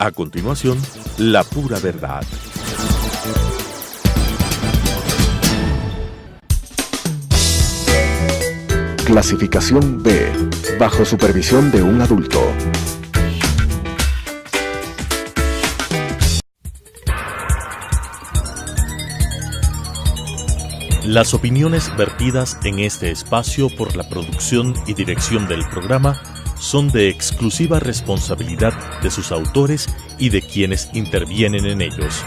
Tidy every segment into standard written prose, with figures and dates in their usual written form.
A continuación, La Pura Verdad. Clasificación B, bajo supervisión de un adulto. Las opiniones vertidas en este espacio por la producción y dirección del programa son de exclusiva responsabilidad de sus autores y de quienes intervienen en ellos.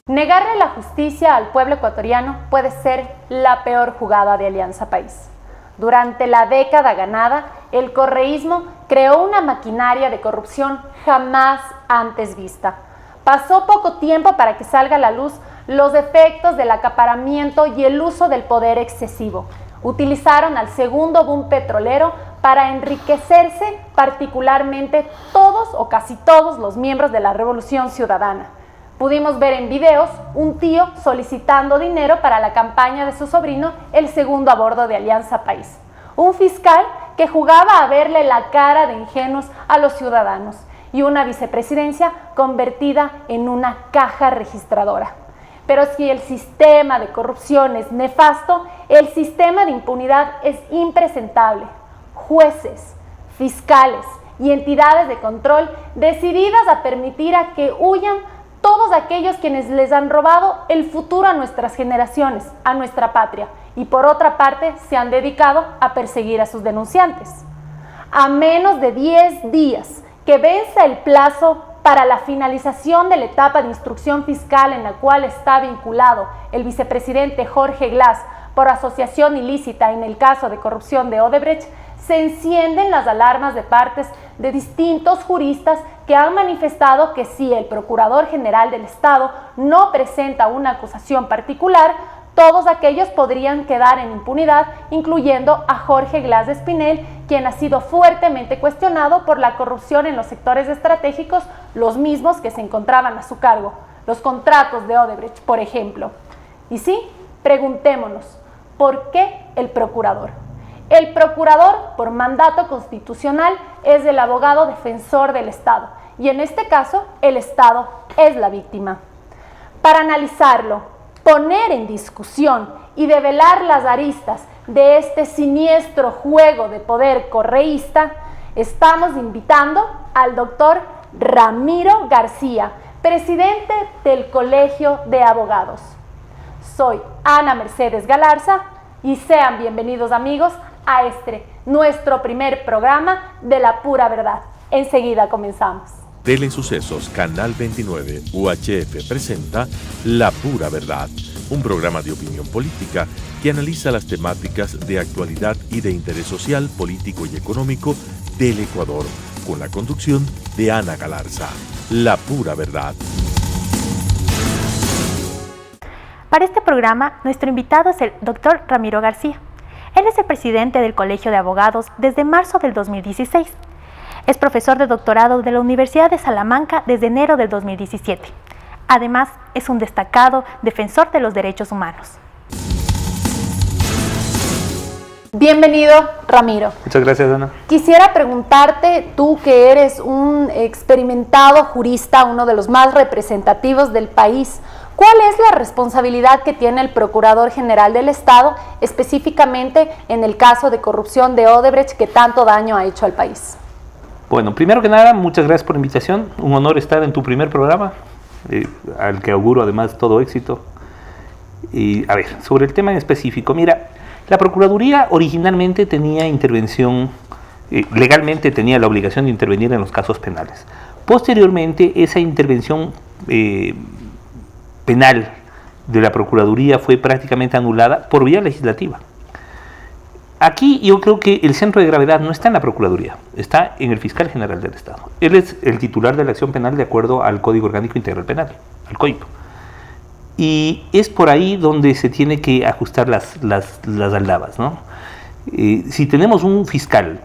Negarle la justicia al pueblo ecuatoriano puede ser la peor jugada de Alianza País. Durante la década ganada, el correísmo creó una maquinaria de corrupción jamás antes vista. Pasó poco tiempo para que salga a la luz los efectos del acaparamiento y el uso del poder excesivo. Utilizaron al segundo boom petrolero para enriquecerse, particularmente todos o casi todos los miembros de la Revolución Ciudadana. Pudimos ver en videos un tío solicitando dinero para la campaña de su sobrino, el segundo a bordo de Alianza País. Un fiscal que jugaba a verle la cara de ingenuos a los ciudadanos y una vicepresidencia convertida en una caja registradora. Pero si el sistema de corrupción es nefasto, el sistema de impunidad es impresentable. Jueces, fiscales y entidades de control decididas a permitir a que huyan todos aquellos quienes les han robado el futuro a nuestras generaciones, a nuestra patria, y por otra parte se han dedicado a perseguir a sus denunciantes. A menos de 10 días que venza el plazo para la finalización de la etapa de instrucción fiscal en la cual está vinculado el vicepresidente Jorge Glass por asociación ilícita en el caso de corrupción de Odebrecht, se encienden las alarmas de partes de distintos juristas que han manifestado que si el Procurador General del Estado no presenta una acusación particular, todos aquellos podrían quedar en impunidad, incluyendo a Jorge Glass de Espinel, quien ha sido fuertemente cuestionado por la corrupción en los sectores estratégicos, los mismos que se encontraban a su cargo, los contratos de Odebrecht, por ejemplo. Y sí, preguntémonos, ¿por qué el procurador? El procurador, por mandato constitucional, es el abogado defensor del Estado, y en este caso, el Estado es la víctima. Para analizarlo, poner en discusión y develar las aristas de este siniestro juego de poder correísta, estamos invitando al doctor Ramiro García, presidente del Colegio de Abogados. Soy Ana Mercedes Galarza y sean bienvenidos, amigos, a nuestro primer programa de La Pura Verdad. Enseguida comenzamos. Telesucesos Canal 29 UHF presenta La Pura Verdad, un programa de opinión política que analiza las temáticas de actualidad y de interés social, político y económico del Ecuador, con la conducción de Ana Galarza. La Pura Verdad. Para este programa, nuestro invitado es el doctor Ramiro García. Él es el presidente del Colegio de Abogados desde marzo del 2016. Es profesor de doctorado de la Universidad de Salamanca desde enero del 2017. Además, es un destacado defensor de los derechos humanos. Bienvenido, Ramiro. Muchas gracias, Ana. Quisiera preguntarte, tú que eres un experimentado jurista, uno de los más representativos del país, ¿cuál es la responsabilidad que tiene el Procurador General del Estado, específicamente en el caso de corrupción de Odebrecht que tanto daño ha hecho al país? Bueno, primero que nada, muchas gracias por la invitación. Un honor estar en tu primer programa, al que auguro además todo éxito. Y a ver, sobre el tema en específico, mira, la Procuraduría originalmente tenía intervención, legalmente tenía la obligación de intervenir en los casos penales. Posteriormente, esa intervención penal de la Procuraduría fue prácticamente anulada por vía legislativa. Aquí yo creo que el centro de gravedad no está en la Procuraduría, está en el Fiscal General del Estado. Él es el titular de la acción penal de acuerdo al Código Orgánico Integral Penal, al COIP. Y es por ahí donde se tiene que ajustar las aldabas, ¿no? Si tenemos un fiscal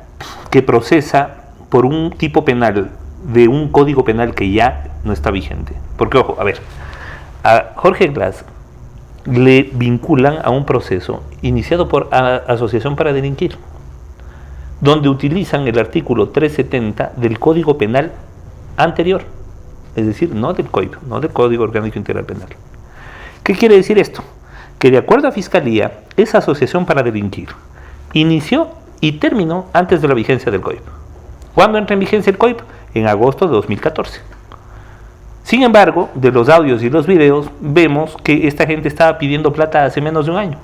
que procesa por un tipo penal de un código penal que ya no está vigente, porque ojo, a ver, a Jorge Glass le vinculan a un proceso iniciado por asociación para delinquir, donde utilizan el artículo 370 del Código Penal anterior, es decir, no del COIP, no del Código Orgánico Integral Penal. ¿Qué quiere decir esto? Que de acuerdo a Fiscalía, esa asociación para delinquir inició y terminó antes de la vigencia del COIP. ¿Cuándo entra en vigencia el COIP? En agosto de 2014. Sin embargo, de los audios y los videos, vemos que esta gente estaba pidiendo plata hace menos de un año.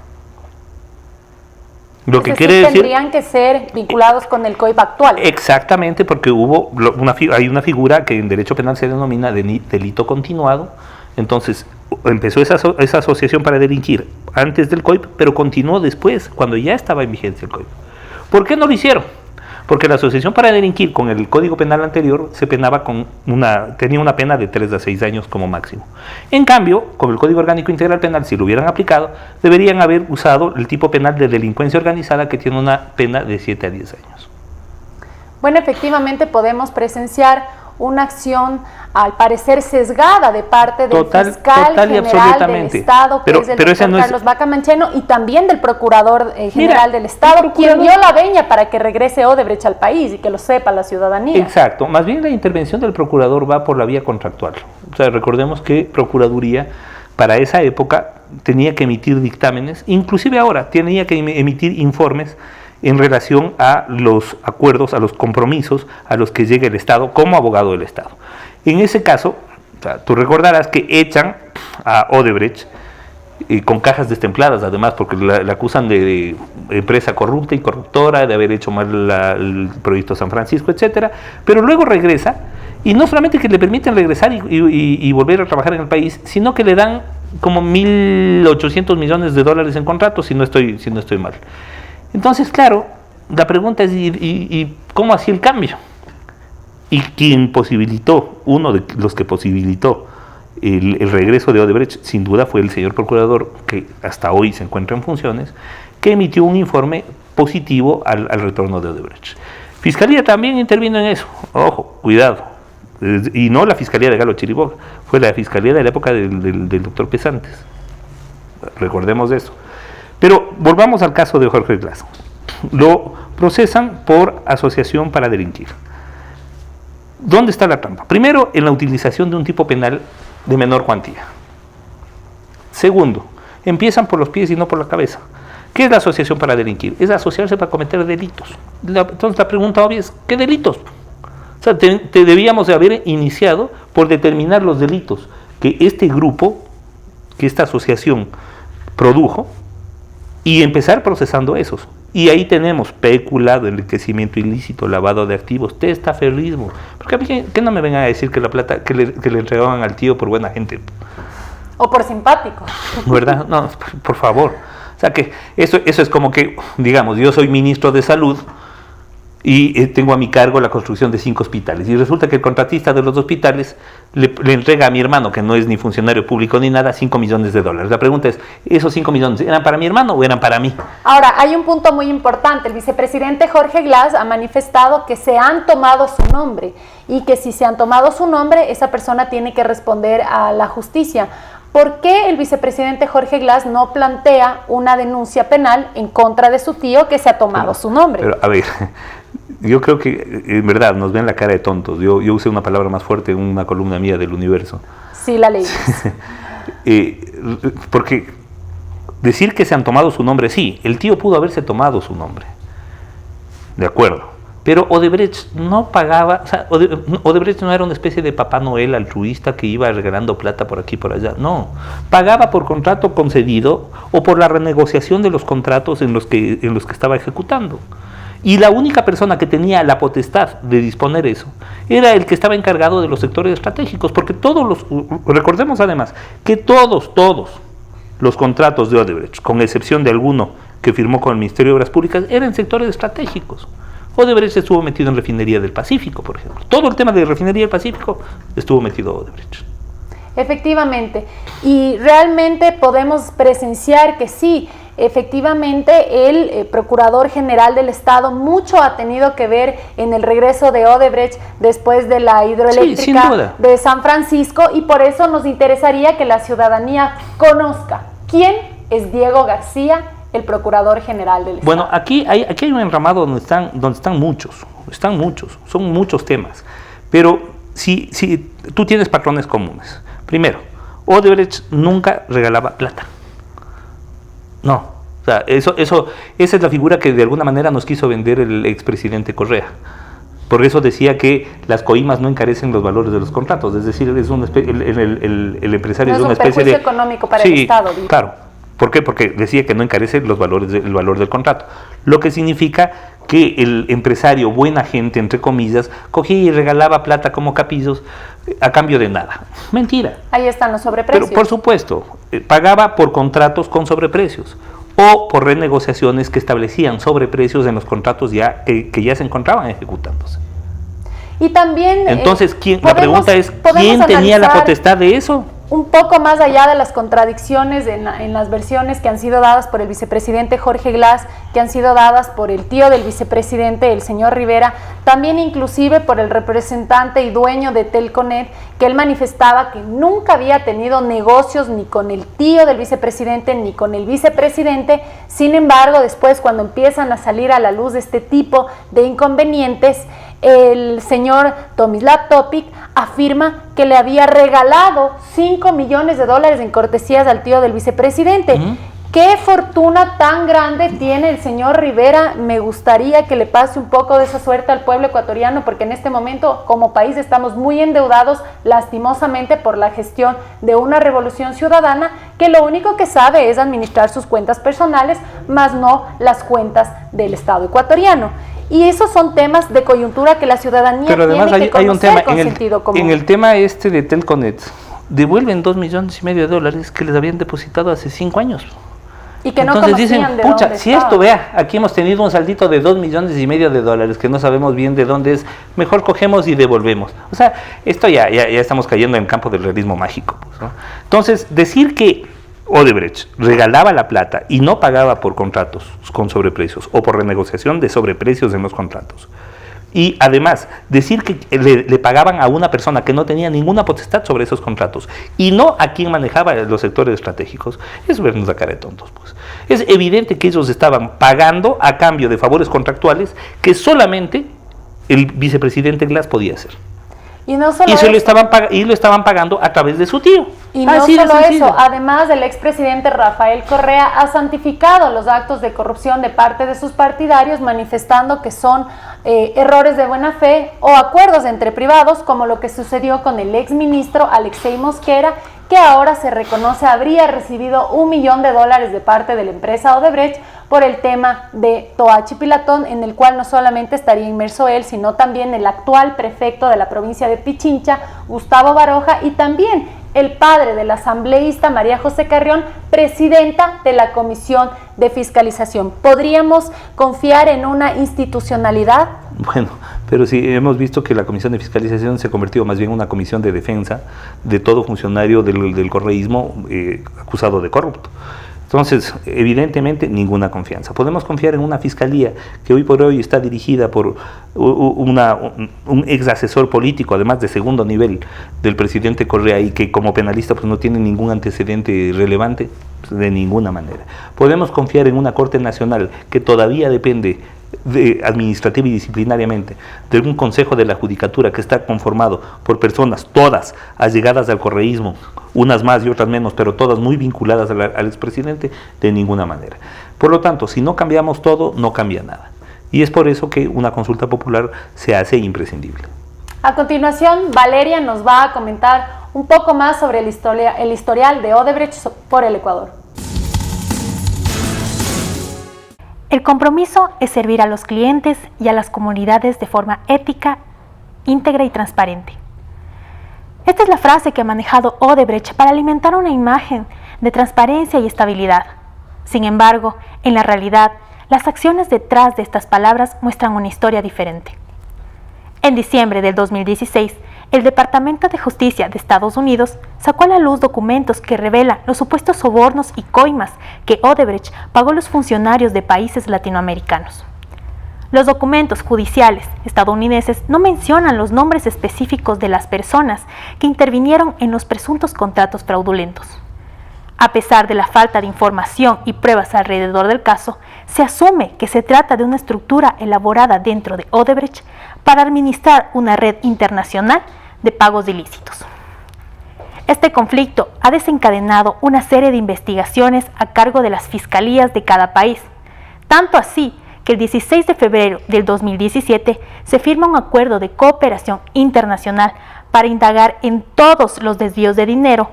Lo que quiere decir, tendrían que ser vinculados con el COIP actual. Exactamente, porque hay una figura que en derecho penal se denomina delito continuado. Entonces, empezó esa asociación para delinquir antes del COIP, pero continuó después, cuando ya estaba en vigencia el COIP. ¿Por qué no lo hicieron? Porque la asociación para delinquir con el Código Penal anterior se penaba tenía una pena de 3 a 6 años como máximo. En cambio, con el Código Orgánico Integral Penal, si lo hubieran aplicado, deberían haber usado el tipo penal de delincuencia organizada, que tiene una pena de 7 a 10 años. Bueno, efectivamente podemos presenciar una acción, al parecer, sesgada de parte del fiscal general del Estado, que es el doctor Carlos Vaca Mancheno, y también del procurador general del Estado, quien dio la veña para que regrese Odebrecht al país y que lo sepa la ciudadanía. Exacto, más bien la intervención del procurador va por la vía contractual. O sea, recordemos que Procuraduría para esa época tenía que emitir dictámenes, inclusive ahora tenía que emitir informes en relación a los acuerdos, a los compromisos a los que llega el Estado como abogado del Estado. En ese caso, o sea, tú recordarás que echan a Odebrecht con cajas destempladas, además, porque la acusan de empresa corrupta y corruptora, de haber hecho mal el proyecto San Francisco, etcétera, pero luego regresa, y no solamente que le permiten regresar y volver a trabajar en el país, sino que le dan como $1.800 millones en contratos, si no estoy mal. Entonces, claro, la pregunta es, ¿y cómo hacía el cambio? Y quien posibilitó, uno de los que posibilitó el regreso de Odebrecht, sin duda fue el señor procurador, que hasta hoy se encuentra en funciones, que emitió un informe positivo al retorno de Odebrecht. Fiscalía también intervino en eso, ojo, cuidado, y no la Fiscalía de Galo Chiriboga, fue la Fiscalía de la época del doctor Pesantes, recordemos eso. Pero volvamos al caso de Jorge Glass. Lo procesan por asociación para delinquir. ¿Dónde está la trampa? Primero, en la utilización de un tipo penal de menor cuantía. Segundo, empiezan por los pies y no por la cabeza. ¿Qué es la asociación para delinquir? Es asociarse para cometer delitos. Entonces la pregunta obvia es, ¿qué delitos? O sea, debíamos de haber iniciado por determinar los delitos que este grupo, que esta asociación produjo, y empezar procesando esos. Y ahí tenemos peculado, enriquecimiento ilícito, lavado de activos, testaferrismo. Porque a mí que no me vengan a decir que la plata que le entregaban al tío por buena gente. O por simpático. ¿Verdad? No, por favor. O sea que eso es como que, digamos, yo soy ministro de salud y tengo a mi cargo la construcción de 5 hospitales. Y resulta que el contratista de los hospitales le entrega a mi hermano, que no es ni funcionario público ni nada, $5 millones. La pregunta es, ¿esos 5 millones eran para mi hermano o eran para mí? Ahora, hay un punto muy importante. El vicepresidente Jorge Glass ha manifestado que se han tomado su nombre y que si se han tomado su nombre, esa persona tiene que responder a la justicia. ¿Por qué el vicepresidente Jorge Glass no plantea una denuncia penal en contra de su tío que se ha tomado su nombre? Pero, a ver, yo creo que en verdad nos ven la cara de tontos. Yo usé una palabra más fuerte en una columna mía del Universo. Sí, la leí. Porque decir que se han tomado su nombre, sí, el tío pudo haberse tomado su nombre. De acuerdo. Pero Odebrecht no pagaba, o sea, Odebrecht no era una especie de Papá Noel altruista que iba regalando plata por aquí y por allá, no. Pagaba por contrato concedido o por la renegociación de los contratos en los que estaba ejecutando. Y la única persona que tenía la potestad de disponer eso era el que estaba encargado de los sectores estratégicos, porque recordemos además que todos los contratos de Odebrecht, con excepción de alguno que firmó con el Ministerio de Obras Públicas, eran sectores estratégicos. Odebrecht estuvo metido en Refinería del Pacífico, por ejemplo. Todo el tema de Refinería del Pacífico estuvo metido Odebrecht. Efectivamente, y realmente podemos presenciar que sí, efectivamente el Procurador General del Estado mucho ha tenido que ver en el regreso de Odebrecht después de la hidroeléctrica de San Francisco, y por eso nos interesaría que la ciudadanía conozca ¿Quién es Diego García, el Procurador General del Estado? Bueno, aquí hay un entramado donde están muchos, son muchos temas, pero si tú tienes patrones comunes. Primero, Odebrecht nunca regalaba plata. No, o sea, esa es la figura que de alguna manera nos quiso vender el expresidente Correa. Por eso decía que las coimas no encarecen los valores de los contratos, es decir, es el empresario no es una especie de económico para el Estado. Digo. Claro. ¿Por qué? Porque decía que no encarece el valor del contrato. Lo que significa que el empresario, buena gente, entre comillas, cogía y regalaba plata como capillos a cambio de nada. Mentira. Ahí están los sobreprecios. Pero por supuesto, pagaba por contratos con sobreprecios o por renegociaciones que establecían sobreprecios en los contratos que ya se encontraban ejecutándose. Y también... Entonces, la pregunta es, ¿quién tenía la potestad de eso? Un poco más allá de las contradicciones en las versiones que han sido dadas por el vicepresidente Jorge Glass, que han sido dadas por el tío del vicepresidente, el señor Rivera, también inclusive por el representante y dueño de Telconet, que él manifestaba que nunca había tenido negocios ni con el tío del vicepresidente ni con el vicepresidente. Sin embargo, después cuando empiezan a salir a la luz de este tipo de inconvenientes, el señor Tomislav Topic afirma que le había regalado $5 millones en cortesías al tío del vicepresidente. ¿Qué fortuna tan grande tiene el señor Rivera? Me gustaría que le pase un poco de esa suerte al pueblo ecuatoriano, porque en este momento como país estamos muy endeudados, lastimosamente, por la gestión de una revolución ciudadana que lo único que sabe es administrar sus cuentas personales, más no las cuentas del Estado ecuatoriano. Y esos son temas de coyuntura que la ciudadanía Pero además tiene que conocer hay un tema con sentido común. En el tema de Telconet, devuelven $2,5 millones que les habían depositado hace 5 años. Y que no Entonces conocían dicen, de pucha, dónde si estaba. esto, vea, aquí hemos tenido un saldito de $2,5 millones que no sabemos bien de dónde es, mejor cogemos y devolvemos. O sea, esto ya estamos cayendo en el campo del realismo mágico, pues, ¿no? Entonces, decir que Odebrecht regalaba la plata y no pagaba por contratos con sobreprecios o por renegociación de sobreprecios en los contratos, y además decir que le pagaban a una persona que no tenía ninguna potestad sobre esos contratos y no a quien manejaba los sectores estratégicos, es vernos la cara de tontos, pues. Es evidente que ellos estaban pagando a cambio de favores contractuales que solamente el vicepresidente Glass podía hacer. Y no solo lo estaban pagando a través de su tío. Y no solo eso, además el expresidente Rafael Correa ha santificado los actos de corrupción de parte de sus partidarios, manifestando que son errores de buena fe o acuerdos entre privados, como lo que sucedió con el exministro Alexei Mosquera, que ahora se reconoce habría recibido $1 millón de parte de la empresa Odebrecht por el tema de Toachi Pilatón, en el cual no solamente estaría inmerso él, sino también el actual prefecto de la provincia de Pichincha, Gustavo Baroja, y también el padre de la asambleísta María José Carrión, presidenta de la Comisión de Fiscalización. ¿Podríamos confiar en una institucionalidad? Bueno, pero sí hemos visto que la Comisión de Fiscalización se ha convertido más bien en una comisión de defensa de todo funcionario del correísmo acusado de corrupto. Entonces, evidentemente, ninguna confianza. Podemos confiar en una fiscalía que hoy por hoy está dirigida por un ex asesor político, además de segundo nivel del presidente Correa, y que como penalista pues no tiene ningún antecedente relevante, pues, de ninguna manera. Podemos confiar en una Corte Nacional que todavía depende administrativa y disciplinariamente de un Consejo de la Judicatura que está conformado por personas todas allegadas al correísmo, unas más y otras menos, pero todas muy vinculadas al expresidente, de ninguna manera. Por lo tanto, si no cambiamos todo, no cambia nada. Y es por eso que una consulta popular se hace imprescindible. A continuación, Valeria nos va a comentar un poco más sobre el historial de Odebrecht por el Ecuador. El compromiso es servir a los clientes y a las comunidades de forma ética, íntegra y transparente. Esta es la frase que ha manejado Odebrecht para alimentar una imagen de transparencia y estabilidad. Sin embargo, en la realidad, las acciones detrás de estas palabras muestran una historia diferente. En diciembre del 2016, el Departamento de Justicia de Estados Unidos sacó a la luz documentos que revelan los supuestos sobornos y coimas que Odebrecht pagó a los funcionarios de países latinoamericanos. Los documentos judiciales estadounidenses no mencionan los nombres específicos de las personas que intervinieron en los presuntos contratos fraudulentos. A pesar de la falta de información y pruebas alrededor del caso, se asume que se trata de una estructura elaborada dentro de Odebrecht para administrar una red internacional de pagos ilícitos. Este conflicto ha desencadenado una serie de investigaciones a cargo de las fiscalías de cada país, tanto así que el 16 de febrero del 2017 se firma un acuerdo de cooperación internacional para indagar en todos los desvíos de dinero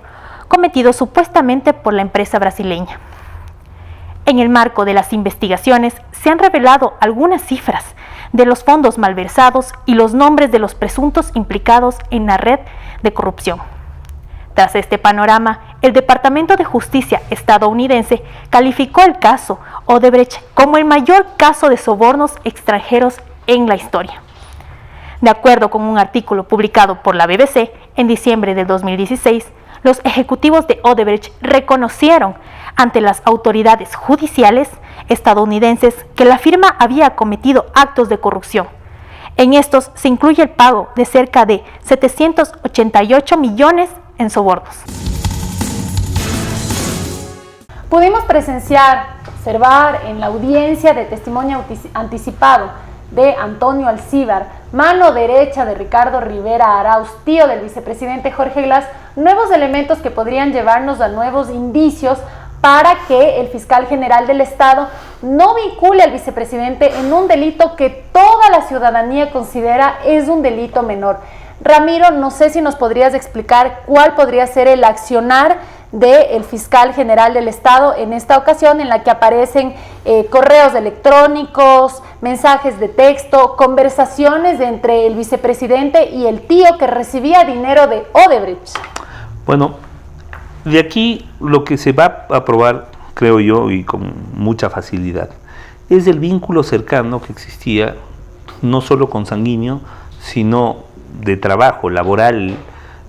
cometidos supuestamente por la empresa brasileña. En el marco de las investigaciones se han revelado algunas cifras de los fondos malversados y los nombres de los presuntos implicados en la red de corrupción. Tras este panorama, el Departamento de Justicia estadounidense calificó el caso Odebrecht como el mayor caso de sobornos extranjeros en la historia. De acuerdo con un artículo publicado por la BBC en diciembre de 2016, los ejecutivos de Odebrecht reconocieron ante las autoridades judiciales estadounidenses que la firma había cometido actos de corrupción. En estos se incluye el pago de cerca de 788 millones en sobornos. Pudimos presenciar, observar en la audiencia de testimonio anticipado de Antonio Alcíbar, mano derecha de Ricardo Rivera Arauz, tío del vicepresidente Jorge Glass, nuevos elementos que podrían llevarnos a nuevos indicios para que el fiscal general del Estado no vincule al vicepresidente en un delito que toda la ciudadanía considera es un delito menor. Ramiro, no sé si nos podrías explicar cuál podría ser el accionar del fiscal general del Estado en esta ocasión, en la que aparecen correos electrónicos, mensajes de texto, conversaciones entre el vicepresidente y el tío que recibía dinero de Odebrecht. Bueno, de aquí lo que se va a probar, creo yo, y con mucha facilidad, es el vínculo cercano que existía, no solo consanguíneo, sino de trabajo laboral,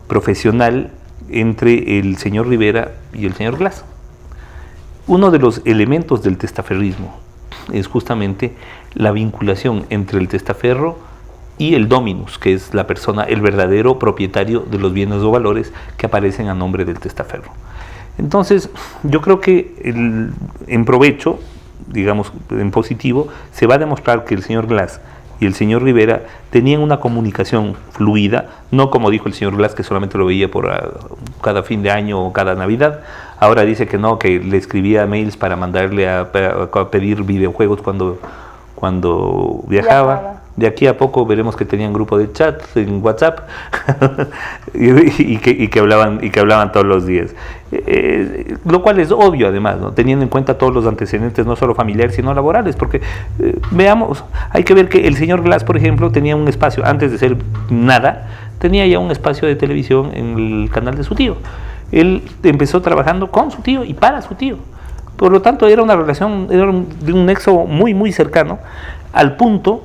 profesional, entre el señor Rivera y el señor Glass. Uno de los elementos del testaferrismo es justamente la vinculación entre el testaferro y el dominus, que es la persona, el verdadero propietario de los bienes o valores que aparecen a nombre del testaferro. Entonces, yo creo que en provecho, digamos en positivo, se va a demostrar que el señor Glass y el señor Rivera tenían una comunicación fluida, no como dijo el señor Glass, que solamente lo veía por cada fin de año o cada Navidad. Ahora dice que no, que le escribía mails para mandarle a pedir videojuegos cuando viajaba. De aquí a poco veremos que tenían grupo de chat en WhatsApp y que hablaban todos los días. Lo cual es obvio además, ¿no? Teniendo en cuenta todos los antecedentes, no solo familiares, sino laborales, porque veamos, hay que ver que el señor Glass, por ejemplo, tenía un espacio, antes de ser nada, tenía ya un espacio de televisión en el canal de su tío. Él empezó trabajando con su tío y para su tío. Por lo tanto, era una relación, era de un nexo muy, muy cercano, al punto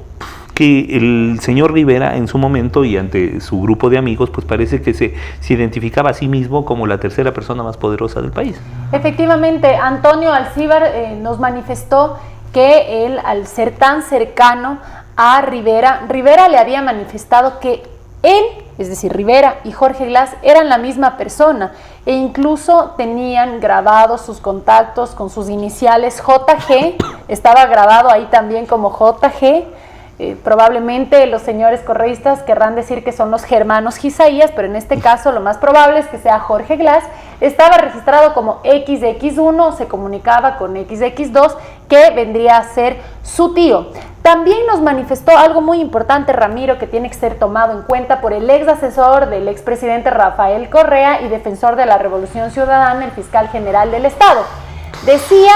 que el señor Rivera en su momento y ante su grupo de amigos, pues parece que se identificaba a sí mismo como la tercera persona más poderosa del país. Efectivamente, Antonio Alcíbar nos manifestó que él, al ser tan cercano a Rivera le había manifestado que él, es decir, Rivera y Jorge Glass, eran la misma persona e incluso tenían grabados sus contactos con sus iniciales JG, estaba grabado ahí también como JG. Probablemente los señores correístas querrán decir que son los germanos Isaías, pero en este caso lo más probable es que sea Jorge Glass. Estaba registrado como XX1, se comunicaba con XX2, que vendría a ser su tío. También nos manifestó algo muy importante, Ramiro, que tiene que ser tomado en cuenta por el ex asesor del expresidente Rafael Correa y defensor de la Revolución Ciudadana, el fiscal general del Estado. Decía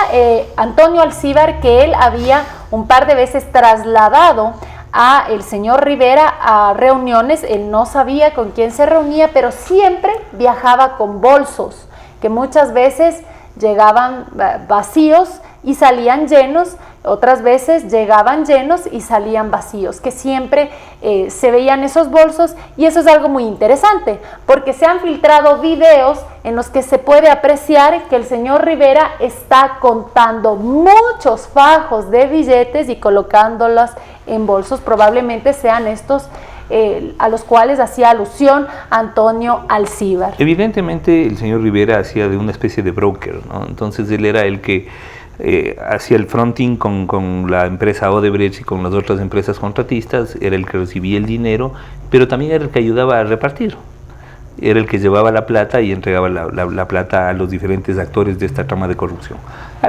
Antonio Alcíbar que él había un par de veces trasladado a el señor Rivera a reuniones. Él no sabía con quién se reunía, pero siempre viajaba con bolsos, que muchas veces llegaban vacíos y salían llenos, otras veces llegaban llenos y salían vacíos, que siempre se veían esos bolsos, y eso es algo muy interesante, porque se han filtrado videos en los que se puede apreciar que el señor Rivera está contando muchos fajos de billetes y colocándolos en bolsos. Probablemente sean estos a los cuales hacía alusión Antonio Alcíbar. Evidentemente el señor Rivera hacía de una especie de broker, ¿no? Entonces él era el que hacía el fronting con la empresa Odebrecht y con las otras empresas contratistas, era el que recibía el dinero, pero también era el que ayudaba a repartir. Era el que llevaba la plata y entregaba la plata a los diferentes actores de esta trama de corrupción.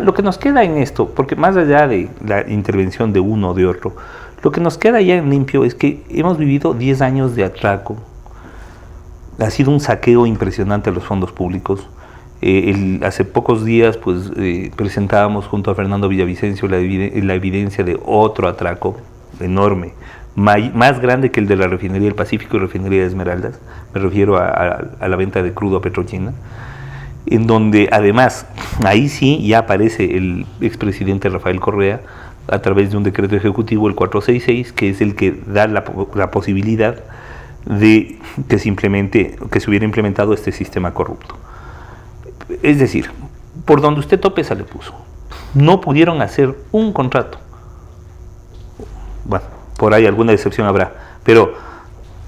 Lo que nos queda en esto, porque más allá de la intervención de uno o de otro, lo que nos queda ya en limpio es que hemos vivido 10 años de atraco. Ha sido un saqueo impresionante a los fondos públicos. Hace pocos días presentábamos junto a Fernando Villavicencio la evidencia de otro atraco enorme, más grande que el de la refinería del Pacífico y refinería de Esmeraldas. Me refiero a la venta de crudo a Petrochina, en donde además ahí sí ya aparece el expresidente Rafael Correa a través de un decreto ejecutivo, el 466, que es el que da la posibilidad de que se hubiera implementado este sistema corrupto. Es decir, por donde usted tope se le puso. No pudieron hacer un contrato. Bueno, por ahí alguna excepción habrá, pero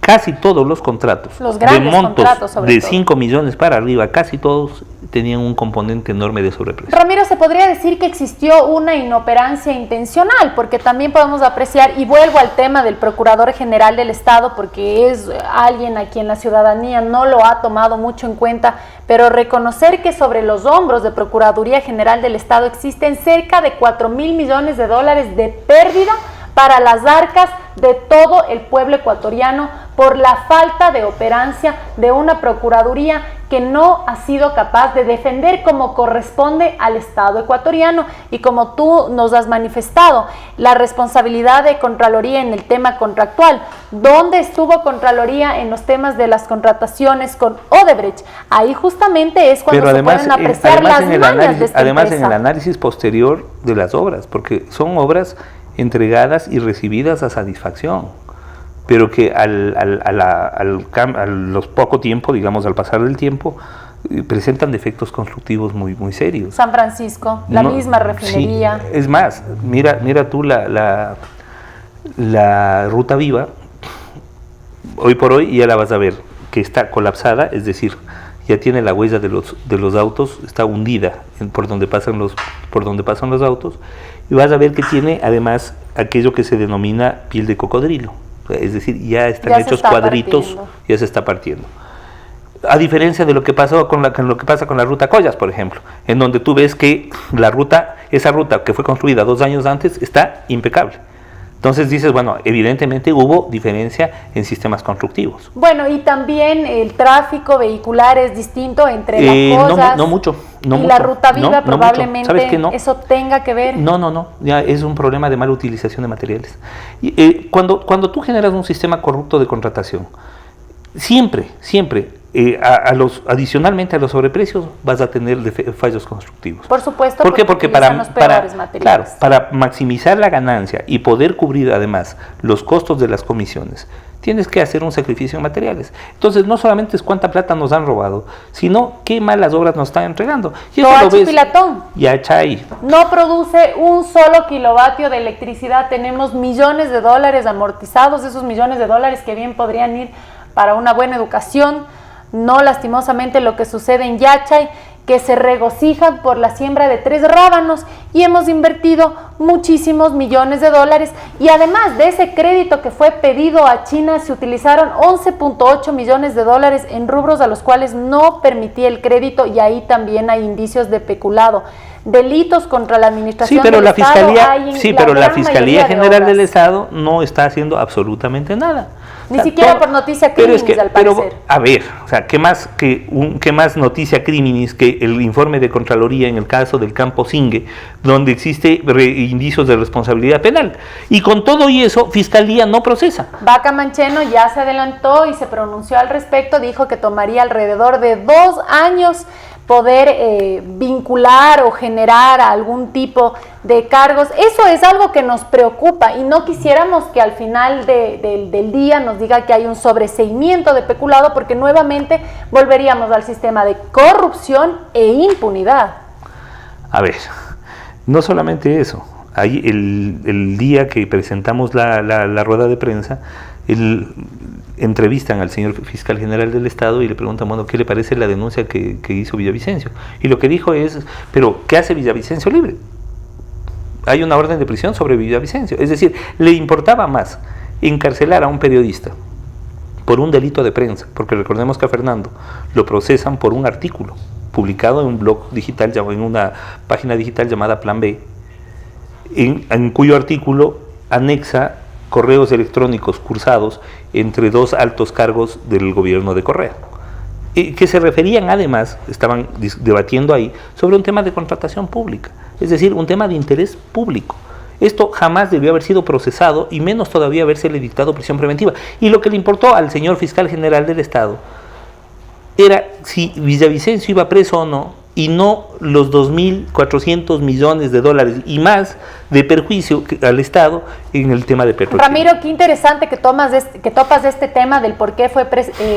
casi todos los contratos, de montos de 5 millones para arriba, casi todos tenían un componente enorme de sobreprecio. Ramiro, se podría decir que existió una inoperancia intencional, porque también podemos apreciar, y vuelvo al tema del Procurador General del Estado, porque es alguien a quien la ciudadanía no lo ha tomado mucho en cuenta, pero reconocer que sobre los hombros de Procuraduría General del Estado existen cerca de 4.000 millones de dólares de pérdida para las arcas de todo el pueblo ecuatoriano por la falta de operancia de una Procuraduría que no ha sido capaz de defender como corresponde al Estado ecuatoriano. Y como tú nos has manifestado, la responsabilidad de Contraloría en el tema contractual. ¿Dónde estuvo Contraloría en los temas de las contrataciones con Odebrecht? Ahí justamente es cuando se pueden apreciar las mañas de esta además empresa. En el análisis posterior de las obras, porque son obras entregadas y recibidas a satisfacción, pero que a los poco tiempo, digamos al pasar del tiempo, presentan defectos constructivos muy serios. San Francisco, la misma refinería. Sí, es más, mira tú la Ruta Viva, hoy por hoy ya la vas a ver, que está colapsada, es decir, ya tiene la huella de los autos, está hundida por donde pasan los autos, y vas a ver que tiene además aquello que se denomina piel de cocodrilo, es decir, ya están hechos cuadritos, ya se está partiendo. A diferencia de lo que pasa con la ruta Collas, por ejemplo, en donde tú ves que esa ruta que fue construida 2 años antes está impecable. Entonces dices, bueno, evidentemente hubo diferencia en sistemas constructivos. Bueno, y también el tráfico vehicular es distinto entre las cosas no mucho. La Ruta Viva, probablemente ¿Sabes qué? No. Eso tenga que ver. No, ya es un problema de mala utilización de materiales. Cuando tú generas un sistema corrupto de contratación, siempre, adicionalmente a los sobreprecios vas a tener fallos constructivos. Por supuesto. ¿Por qué? Porque para maximizar la ganancia y poder cubrir además los costos de las comisiones, tienes que hacer un sacrificio en materiales. Entonces no solamente es cuánta plata nos han robado, sino qué malas obras nos están entregando. Y eso lo ves. Pilatón Yachay no produce un solo kilovatio de electricidad. Tenemos millones de dólares amortizados, esos millones de dólares que bien podrían ir para una buena educación. No lastimosamente lo que sucede en Yachay, que se regocijan por la siembra de 3 rábanos, y hemos invertido muchísimos millones de dólares, y además de ese crédito que fue pedido a China, se utilizaron 11.8 millones de dólares en rubros a los cuales no permitía el crédito, y ahí también hay indicios de peculado. Delitos contra la administración del Estado hay en pero la Fiscalía General del Estado no está haciendo absolutamente nada. Ni siquiera por noticia criminis, al parecer. A ver, o sea, ¿qué más noticia criminis que el informe de Contraloría en el caso del campo Singue, donde existe indicios de responsabilidad penal? Y con todo y eso, Fiscalía no procesa. Vaca Mancheno ya se adelantó y se pronunció al respecto, dijo que tomaría alrededor de 2 años poder vincular o generar algún tipo de cargos. Eso es algo que nos preocupa, y no quisiéramos que al final del día nos diga que hay un sobreseimiento de peculado, porque nuevamente volveríamos al sistema de corrupción e impunidad. A ver, no solamente eso. Ahí el día que presentamos la rueda de prensa, entrevistan al señor fiscal general del Estado y le preguntan, bueno, ¿qué le parece la denuncia que hizo Villavicencio? Y lo que dijo es, pero ¿qué hace Villavicencio libre? Hay una orden de prisión sobre Villavicencio. Es decir, le importaba más encarcelar a un periodista por un delito de prensa, porque recordemos que a Fernando lo procesan por un artículo publicado en un blog digital, en una página digital llamada Plan B, en cuyo artículo anexa correos electrónicos cursados entre 2 altos cargos del gobierno de Correa, que se referían además, estaban debatiendo ahí, sobre un tema de contratación pública, es decir, un tema de interés público. Esto jamás debió haber sido procesado y menos todavía habérsele dictado prisión preventiva. Y lo que le importó al señor fiscal general del Estado era si Villavicencio iba preso o no, y no los 2.400 millones de dólares y más de perjuicio al Estado en el tema de Petrochile. Ramiro, qué interesante que topas de este tema del por qué fue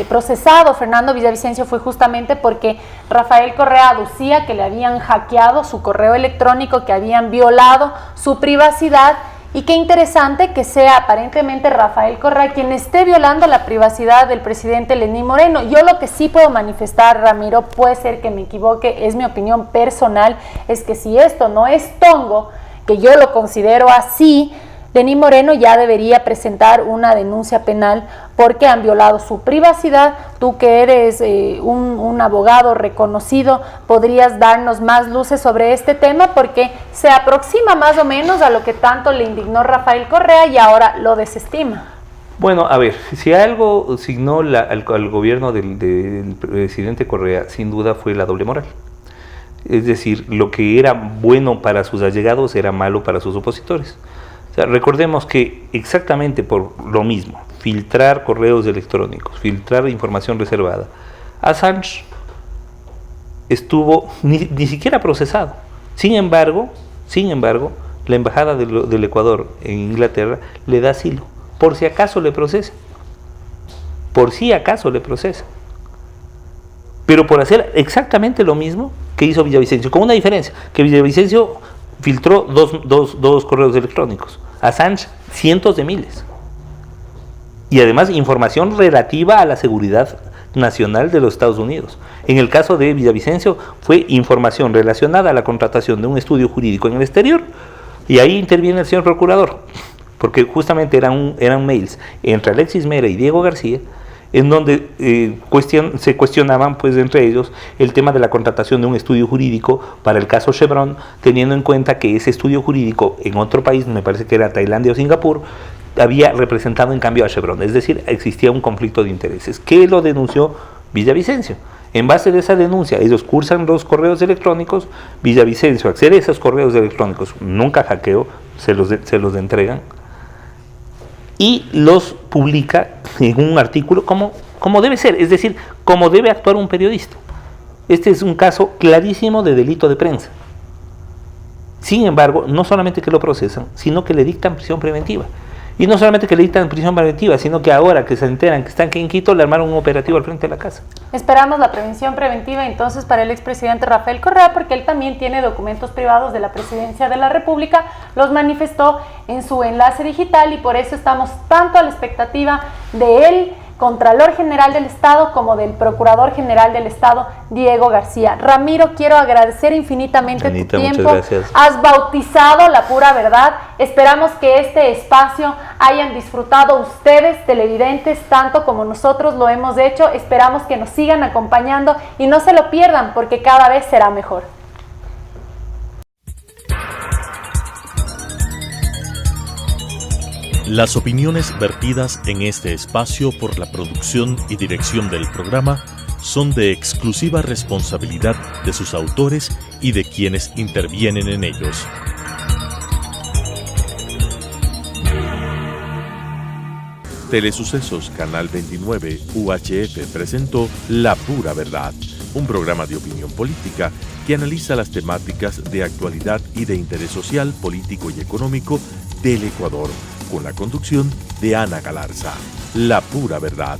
procesado Fernando Villavicencio. Fue justamente porque Rafael Correa aducía que le habían hackeado su correo electrónico, que habían violado su privacidad. Y qué interesante que sea aparentemente Rafael Correa quien esté violando la privacidad del presidente Lenín Moreno. Yo lo que sí puedo manifestar, Ramiro, puede ser que me equivoque, es mi opinión personal, es que si esto no es tongo, que yo lo considero así, Lenín Moreno ya debería presentar una denuncia penal porque han violado su privacidad. Tú que eres un abogado reconocido, podrías darnos más luces sobre este tema porque se aproxima más o menos a lo que tanto le indignó Rafael Correa y ahora lo desestima. Bueno, a ver, si algo signó al gobierno del presidente Correa, sin duda fue la doble moral. Es decir, lo que era bueno para sus allegados era malo para sus opositores. O sea, recordemos que exactamente por lo mismo, filtrar correos electrónicos, filtrar información reservada, Assange estuvo ni siquiera procesado. Sin embargo, la embajada del Ecuador en Inglaterra le da asilo, por si acaso le procesa. Pero por hacer exactamente lo mismo que hizo Villavicencio, con una diferencia, que Villavicencio filtró dos correos electrónicos, Assange cientos de miles, y además información relativa a la seguridad nacional de los Estados Unidos. En el caso de Villavicencio fue información relacionada a la contratación de un estudio jurídico en el exterior, y ahí interviene el señor procurador, porque justamente eran mails entre Alexis Mera y Diego García, en donde se cuestionaban pues entre ellos el tema de la contratación de un estudio jurídico para el caso Chevron, teniendo en cuenta que ese estudio jurídico en otro país, me parece que era Tailandia o Singapur, había representado en cambio a Chevron, es decir, existía un conflicto de intereses, que lo denunció Villavicencio. En base de esa denuncia, ellos cursan los correos electrónicos, Villavicencio accede a esos correos electrónicos, nunca hackeó, se los entregan, y los publica en un artículo como debe ser, es decir, como debe actuar un periodista. Este es un caso clarísimo de delito de prensa. Sin embargo, no solamente que lo procesan, sino que le dictan prisión preventiva. Y no solamente que le dictan prisión preventiva, sino que ahora que se enteran que están en Quito, le armaron un operativo al frente de la casa. Esperamos la prevención preventiva entonces para el expresidente Rafael Correa, porque él también tiene documentos privados de la Presidencia de la República, los manifestó en su enlace digital y por eso estamos tanto a la expectativa de él, Contralor General del Estado, como del Procurador General del Estado, Diego García. Ramiro, quiero agradecer infinitamente Anita, tu tiempo. muchas gracias. Has bautizado la pura verdad. Esperamos que este espacio hayan disfrutado ustedes, televidentes, tanto como nosotros lo hemos hecho. Esperamos que nos sigan acompañando y no se lo pierdan, porque cada vez será mejor. Las opiniones vertidas en este espacio por la producción y dirección del programa son de exclusiva responsabilidad de sus autores y de quienes intervienen en ellos. Telesucesos Canal 29 UHF presentó La Pura Verdad, un programa de opinión política que analiza las temáticas de actualidad y de interés social, político y económico del Ecuador, con la conducción de Ana Galarza. La Pura Verdad.